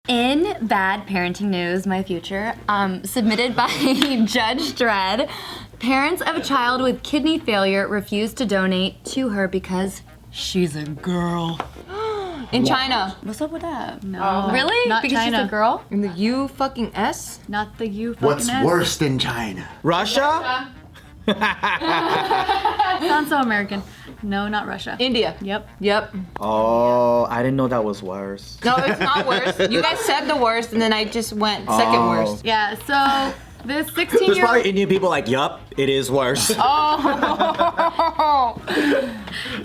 In bad parenting news, my future, submitted by Judge Dredd, parents of a child with kidney failure refuse to donate to her because she's a girl. In China. What's up with that? No. Really? Not because China. she's a girl? In the U-fucking-S? Not the U fucking What's S. worse than China? Russia? Sounds so American. No, not Russia. India. Yep. Oh, I didn't know that was worse. No, it's not worse. You guys said the worst, and then I just went second worst. Yeah, so this There's 16-year-old... probably Indian people like, yup, it is worse. So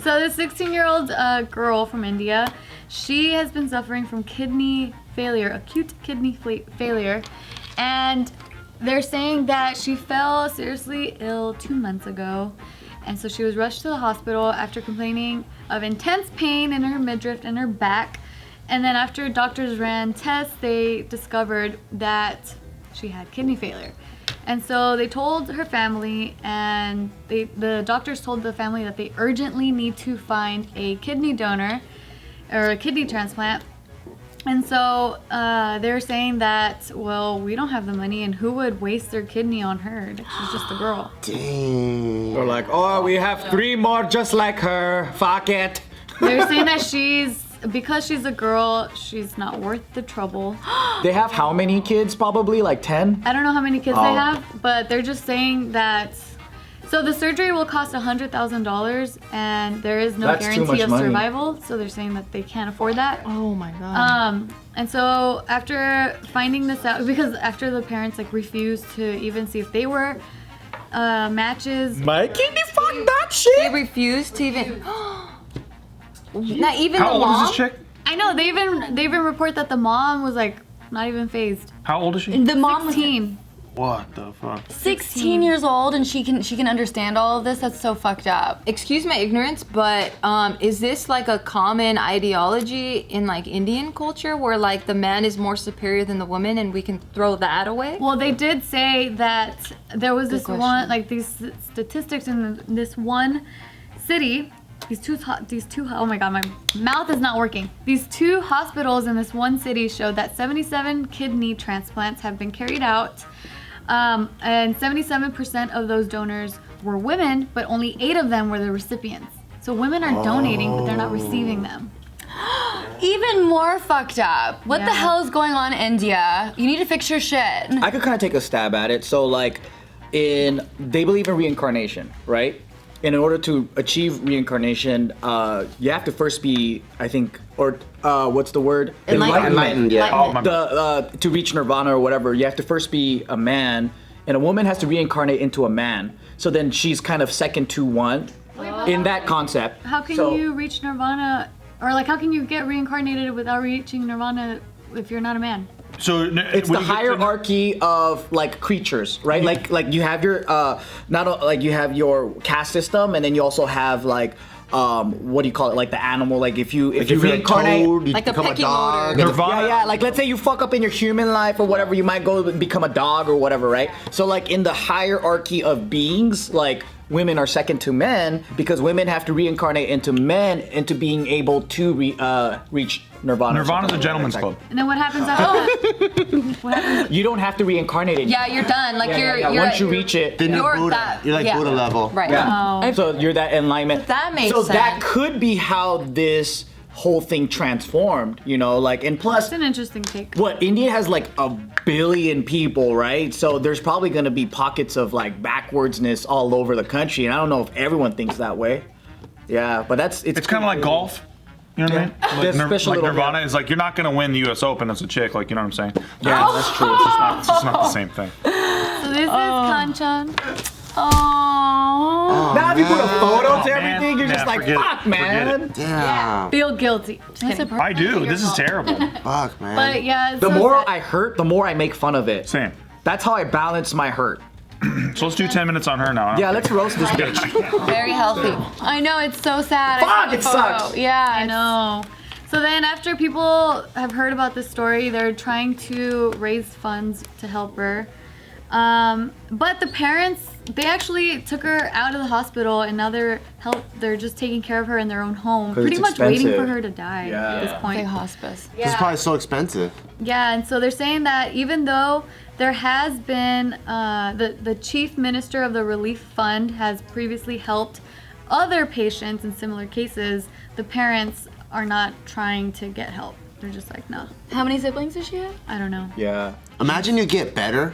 this 16-year-old girl from India, she has been suffering from kidney failure, acute kidney failure, and they're saying that she fell seriously ill 2 months ago. And so she was rushed to the hospital after complaining of intense pain in her midriff and her back. And then after doctors ran tests, they discovered that she had kidney failure. And so they told her family, and the doctors told the family that they urgently need to find a kidney donor or a kidney transplant. And so they're saying that, well, we don't have the money, and who would waste their kidney on her? She's just a girl. Dang. They're like, oh, we have 3 more just like her. Fuck it. They're saying that because she's a girl, she's not worth the trouble. They have how many kids? Probably like 10? I don't know how many kids they have, but they're just saying that. So the surgery will cost $100,000, and there is no That's too guarantee much of money. survival. So they're saying that they can't afford that. Oh my god. And so after finding this out, because after the parents refused to even see if they were matches. My kidney, fuck that They shit. refused to even. Not even How the old mom. is this chick? I know they even report that the mom was not even phased. How old is she? The mom was 16. What the fuck? 16 years old, and she can understand all of this. That's so fucked up. Excuse my ignorance, but is this like a common ideology in like Indian culture where like the man is more superior than the woman and we can throw that away? Well, they did say that there was this question. one, these statistics in this one city. These two, oh my god, my mouth is not working. These 2 hospitals in this one city showed that 77 kidney transplants have been carried out. And 77% of those donors were women, but only 8 of them were the recipients. So women are donating, but they're not receiving them. Even more fucked up. What the Yeah. hell is going on in India? You need to fix your shit. I could kind of take a stab at it. So like, they believe in reincarnation, right? And in order to achieve reincarnation, you have to first be, I think, what's the word? Enlightened, yeah. Oh, my To reach nirvana or whatever, you have to first be a man, and a woman has to reincarnate into a man. So then she's kind of second to one in that concept. How can So- you reach nirvana, or how can you get reincarnated without reaching nirvana if you're not a man? So It's the hierarchy of like creatures, right? Like you have your you have your caste system, and then you also have like what do you call it? Like the animal. Like if you If you're a reincarnate. toad, you Like a become a pecking dog. order. Nirvana. Yeah, like let's say you fuck up in your human life or whatever, you might go and become a dog or whatever, right? So like in the hierarchy of beings, like women are second to men because women have to reincarnate into men into being able to reach nirvana. Nirvana's a gentleman's club. And then what happens after that? What happens? You don't have to reincarnate it. Yeah, you're done. Like you're Once you reach it, Then you're You're Buddha. that- You're like yeah. Buddha level. right. Oh. so you're that enlightenment. That makes So that sense. could be how this whole thing transformed, like, and plus, That's an interesting take. what, India has like 1 billion people, right? So there's probably gonna be pockets of like backwardsness all over the country, and I don't know if everyone thinks that way. Yeah, but it's It's kind of like golf. You know what I mean? There's special Like little- Nirvana is like, you're not going to win the U.S. Open as a chick. Like, you know what I'm saying? Yeah, that's true. It's just not the same thing. So this is Kanchan. Oh. Now if you put a photo to man. everything, you're just Nah, like, forget it. fuck, man. Damn. Feel guilty. Just kidding. I do. This is terrible. Fuck, man. But yeah, it's The so more sad. I hurt, the more I make fun of it. Same. That's how I balance my hurt. So let's do 10 minutes on her now. Yeah, let's roast this bitch. Very healthy. I know, it's so sad. Fuck, I saw the it photo. sucks. Yeah, I know. So then after people have heard about this story, they're trying to raise funds to help her. But the parents they actually took her out of the hospital, and now they're just taking care of her in their own home, 'Cause pretty it's much waiting for expensive. her to die Yeah. at this Like point. hospice. This is probably so expensive. Yeah, and so they're saying that even though there has been the chief minister of the relief fund has previously helped other patients in similar cases, the parents are not trying to get help. They're just like, no, How many siblings does she have? I don't know. Yeah. Imagine you get better,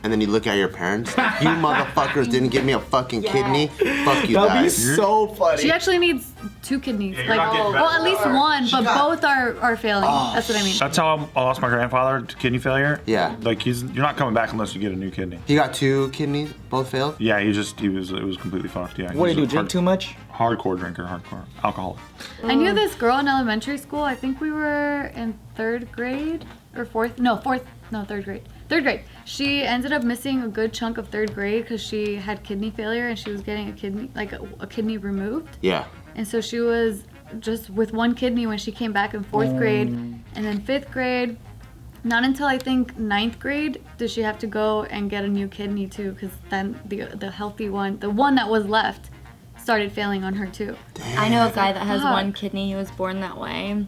and then you look at your parents. You motherfuckers didn't give me a fucking kidney. Fuck you That'd be guys. so funny. She actually needs 2 kidneys. you're not getting well, better. at least one, but both are failing. That's what I mean. That's how I lost my grandfather to kidney failure. Yeah. Like you're not coming back unless you get a new kidney. He got 2 kidneys, both failed. Yeah, it was completely fucked. Yeah. What he's do you a do? Drink too much? Hardcore drinker, hardcore alcoholic. I knew this girl in elementary school. I think we were in 3rd grade or 4th. No, 3rd grade. 3rd grade. She ended up missing a good chunk of 3rd grade because she had kidney failure and she was getting a kidney removed. Yeah. And so she was just with 1 kidney when she came back in 4th grade, and then 5th grade. Not until I think 9th grade did she have to go and get a new kidney too, because then the healthy one, the one that was left, started failing on her too. I know a guy that has Fuck. 1 kidney. He was born that way.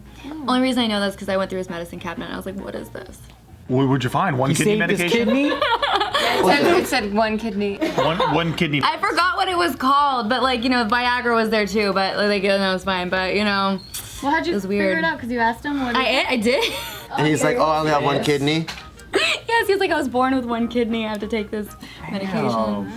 Only reason I know that's because I went through his medicine cabinet and I was like, what is this? What would you find? One You kidney saved this medication? kidney? It said 1 kidney. One kidney. I forgot what it was called, but like, Viagra was there too, but like, that was fine. But Well, how'd you It was figure weird. it out? Because you asked him. What I did. And he's like, oh, I only have 1 kidney. Yes, he was like, I was born with 1 kidney. I have to take this medication.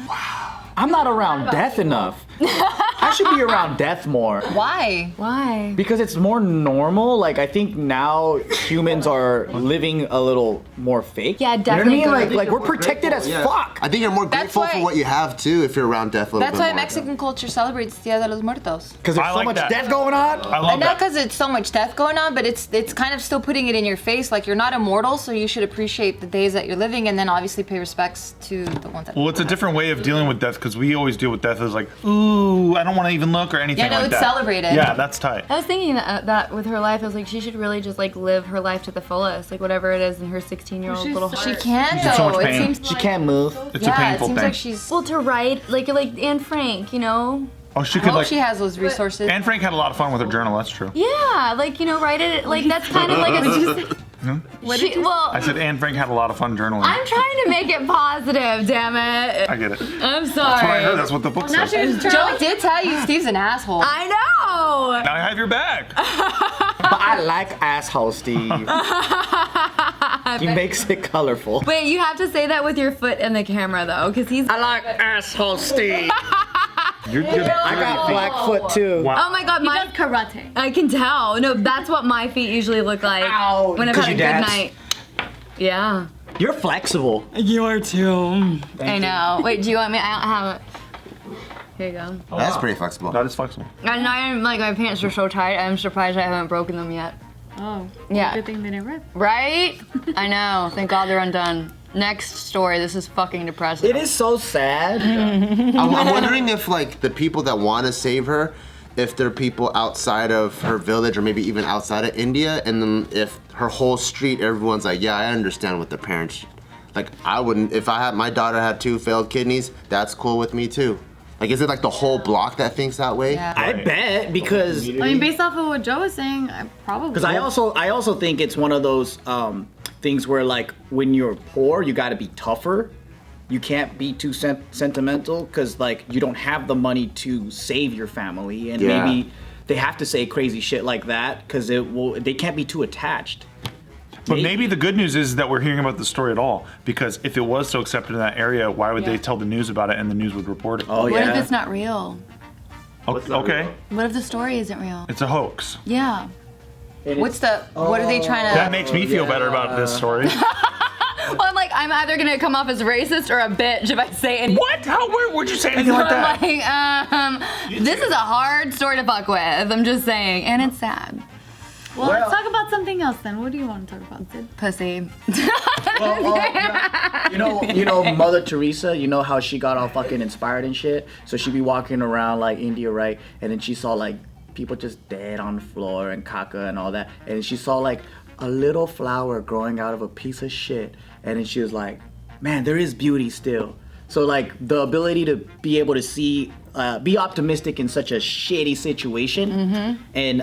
I'm not around death enough. I should be around death more. Why? Why? Because it's more normal. Like, I think now humans are living a little more fake. Yeah, You know what I mean? definitely. Like we're protected as fuck. I think you're more That's grateful for why- what you have too if you're around death a little That's bit why more. Mexican culture celebrates Dia de los Muertos. Because there's I so like much that. death going on. I love And not that. because it's so much death going on, but it's kind of still putting it in your face. Like, you're not immortal, so you should appreciate the days that you're living, and then obviously pay respects to the ones that. Well, it's a different way of dealing with death because we always deal with death as like, ooh, I don't want to even look or anything Yeah, no, like it's that. celebrated. Yeah, that's tight. I was thinking that with her life, I was like, she should really just like live her life to the fullest, like whatever it is in her 16-year-old She's little so- heart. She can She's in so though. much It pain. seems. She can't move. It's Yeah, a painful it seems thing. like she's. Well, to write like Anne Frank, Oh, she I could hope like. she has those resources. Anne Frank had a lot of fun with her journal. That's true. Yeah, like write it like that's kind of like a. Well, I said Anne Frank had a lot of fun journaling. I'm trying to make it positive. Damn it! I get it. I'm That's what I heard. sorry. That's what the book Now says. she's Joe did tell you Steve's an asshole. I know. Now I have your back. But I like asshole Steve. He makes it colorful. Wait, you have to say that with your foot in the camera though, because he's. I like asshole Steve. You're I got black foot too. Wow. Oh my god, He my. does karate. I can tell. No, that's what my feet usually look like Ow, when I've 'cause had a your good dad's- night. Yeah. You're flexible. You are too. I you. know. Wait, do you want me? I don't have it. Here you go. That's pretty flexible. That is flexible. And I'm like my pants are so tight. I'm surprised I haven't broken them yet. Oh. Yeah. Good thing they didn't rip. Right? I know. Thank God they're undone. Next story. This is fucking depressing. It is so sad. I'm wondering if like the people that want to save her, if they're people outside of her village or maybe even outside of India, and then if her whole street, everyone's like, yeah, I understand what the parents. Like I wouldn't. If I had my daughter had 2 failed kidneys, that's cool with me too. Like, is it like the whole block that thinks that way? Yeah. I bet because I mean, based off of what Joe was saying, I probably. Because I also think it's one of those things where like when you're poor, you got to be tougher. You can't be too sentimental because like you don't have the money to save your family, and Yeah. maybe they have to say crazy shit like that because they can't be too attached. But maybe the good news is that we're hearing about the story at all. Because if it was so accepted in that area, why would they tell the news about it and the news would report it? Oh What yeah. if it's not real? Okay. What if the story isn't real? It's a hoax. Yeah. What are they trying to? That makes me feel better about this story. Well, I'm like, I'm either gonna come off as racist or a bitch if I say anything. What? Would you say anything like that? I'm like, this is a hard story to fuck with. I'm just saying, and it's sad. Well, let's talk about something else then. What do you want to talk about, Sid? Pussy. You know, Mother Teresa. You know how she got all fucking inspired and shit. So she'd be walking around like India, right? And then she saw like people just dead on the floor and caca and all that. And she saw like a little flower growing out of a piece of shit. And then she was like, man, there is beauty still. So like the ability to be able to see, be optimistic in such a shitty situation, and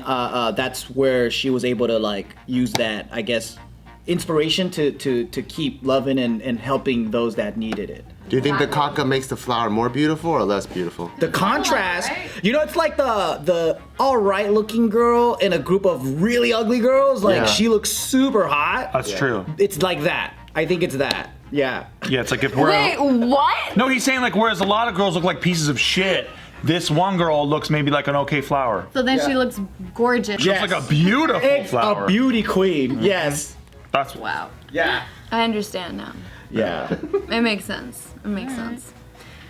that's where she was able to like use that, I guess, inspiration to keep loving and helping those that needed it. Do you think the caca makes the flower more beautiful or less beautiful? The contrast, you know, it's like the all right looking girl in a group of really ugly girls. Like Yeah. she looks super hot. That's true. It's like that. I think it's that. Yeah. Yeah, it's like if we're. Wait, what? No, he's saying like whereas a lot of girls look like pieces of shit, this one girl looks maybe like an okay flower. So then she looks gorgeous. Yes. It's like a beautiful It's flower. a beauty queen. Yes. That's Wow. Yeah. I understand now. Yeah. It makes sense. It makes sense.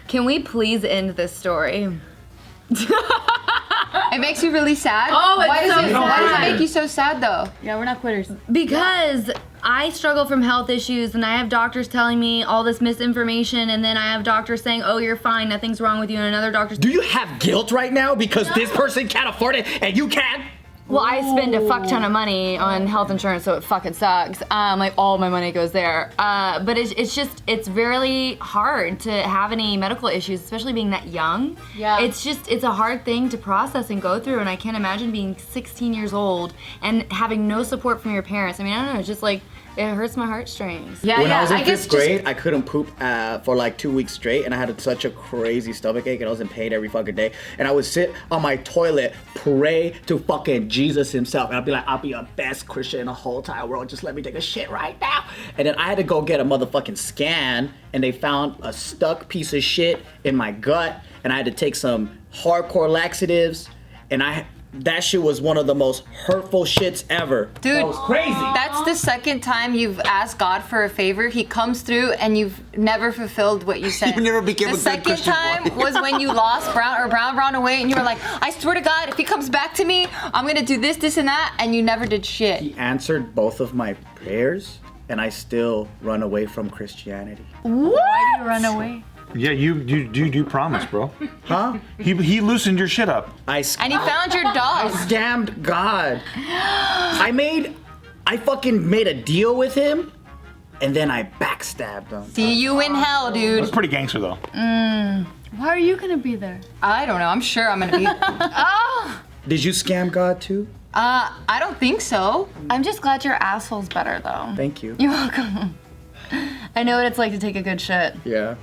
Can we please end this story? It makes you really sad. Oh, it's why does so it, Why does it sad. make you so sad though? Yeah, we're not quitters. Because I struggle from health issues and I have doctors telling me all this misinformation, and then I have doctors saying, oh, you're fine, nothing's wrong with you, and another doctor's Do you have guilt right now because this person can't afford it and you can? Well, I spend a fuck ton of money on health insurance, so it fucking sucks. Like all my money goes there. But it's really hard to have any medical issues, especially being that young. Yeah. It's a hard thing to process and go through, and I can't imagine being 16 years old and having no support from your parents. I mean, I don't know, it's just like, it hurts my heartstrings. Yeah, When yeah. I was in guess fifth grade, I couldn't poop for like 2 weeks straight, and I had such a crazy stomachache, and I was in pain every fucking day. And I would sit on my toilet, pray to fucking Jesus himself, and I'd be like, I'll be the best Christian in the whole entire world. Just let me take a shit right now. And then I had to go get a motherfucking scan, and they found a stuck piece of shit in my gut, and I had to take some hardcore laxatives, and that shit was one of the most hurtful shits ever. Dude, that was crazy. That's the second time you've asked God for a favor. He comes through and you've never fulfilled what you said. You never became the a good second Christian time boy. was when you lost Brown away, and you were like, I swear to God, if he comes back to me, I'm gonna do this, this, and that, and you never did shit. He answered both of my prayers, and I still run away from Christianity. Why do you run away? yeah, you promise, bro. Huh? He loosened your shit up. I And he found your dog. scammed God. I fucking made a deal with him, and then I backstabbed him. See you in hell, That's dude. pretty gangster though. Why are you gonna be there? I don't know. I'm sure I'm gonna be. Did you scam God too? I don't think so. I'm just glad your asshole's better, though. Thank you. You're welcome. I know what it's like to take a good shit. Yeah.